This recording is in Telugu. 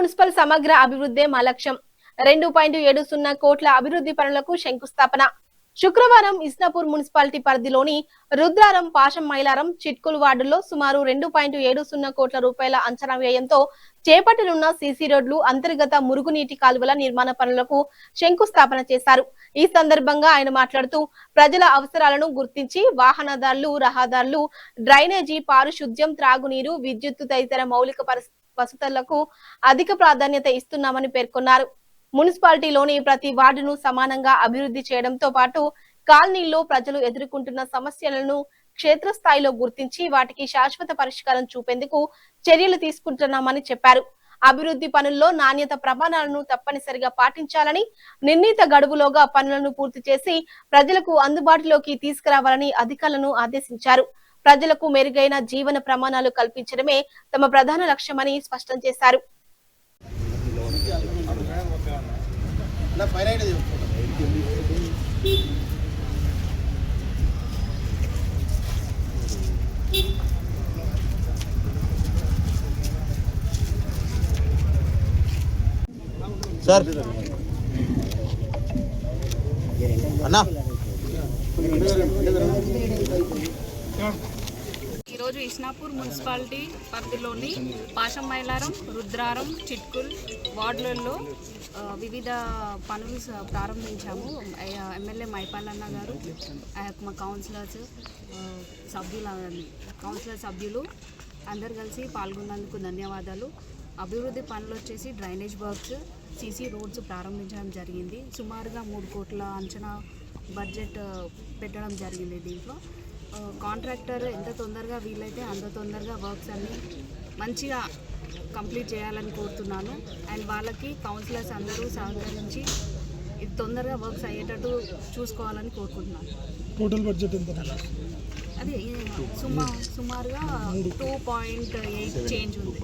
మున్సిపల్ సమగ్ర అభివృద్ధి మా లక్ష్యం 2.70 కోట్ల అభివృద్ధి పనులకు శంకుస్థాపన. శుక్రవారం ఇస్నాపూర్ మున్సిపాలిటీ పరిధిలోని రుద్రారం, పాశం మైలారం, చిట్కుల్ వార్డుల్లో సుమారు 2.70 కోట్ల రూపాయల అంచనా వ్యయంతో చేపట్టనున్న సీసీ రోడ్లు, అంతర్గత మురుగునీటి కాలువల నిర్మాణ పనులకు శంకుస్థాపన చేశారు. ఈ సందర్భంగా ఆయన మాట్లాడుతూ ప్రజల అవసరాలను గుర్తించి వాహనదారులు, రహదారులు, డ్రైనేజీ, పారిశుద్ధ్యం, త్రాగునీరు, విద్యుత్తు తదితర మౌలిక వసతులకు అధిక ప్రాధాన్యత ఇస్తున్నామని పేర్కొన్నారు. మున్సిపాలిటీలోని ప్రతి వార్డును సమానంగా అభివృద్ధి చేయడంతో పాటు కాలనీల్లో ప్రజలు ఎదుర్కొంటున్న సమస్యలను క్షేత్రస్థాయిలో గుర్తించి వాటికి శాశ్వత పరిష్కారం చూపేందుకు చర్యలు తీసుకుంటున్నామని చెప్పారు. అభివృద్ధి పనుల్లో నాణ్యత ప్రమాణాలను తప్పనిసరిగా పాటించాలని, నిర్ణీత గడువులోగా పనులను పూర్తి చేసి ప్రజలకు అందుబాటులోకి తీసుకురావాలని అధికారులను ఆదేశించారు. ప్రజలకు మెరుగైన జీవన ప్రమాణాలు కల్పించడమే తమ ప్రధాన లక్ష్యమని స్పష్టం చేశారు. సార్ అన్నా ఈరోజు ఇస్నాపూర్ మున్సిపాలిటీ పరిధిలోని పాశం మైలారం, రుద్రారం, చిట్కుల్ వార్డులలో వివిధ పనులు ప్రారంభించాము. ఎమ్మెల్యే మైపాలన్న గారు, మా కౌన్సిలర్స్ సభ్యులు అందరు కలిసి పాల్గొన్నందుకు ధన్యవాదాలు. అభివృద్ధి పనులు వచ్చేసి డ్రైనేజ్ వర్క్స్, సీసీ రోడ్స్ ప్రారంభించడం జరిగింది. సుమారుగా 3 కోట్ల అంచనా బడ్జెట్ పెట్టడం జరిగింది. దీంట్లో కాంట్రాక్టర్ ఎంత తొందరగా వీలైతే అంత తొందరగా వర్క్స్ అన్ని మంచిగా కంప్లీట్ చేయాలని కోరుతున్నాను. అండ్ వాళ్ళకి కౌన్సిలర్స్ అందరూ సహకరించి ఇది తొందరగా వర్క్స్ అయ్యేటట్టు చూసుకోవాలని కోరుకుంటున్నాను. టోటల్ బడ్జెట్ ఎంత? అది సుమారుగా 2.8 చేంజ్ ఉంది.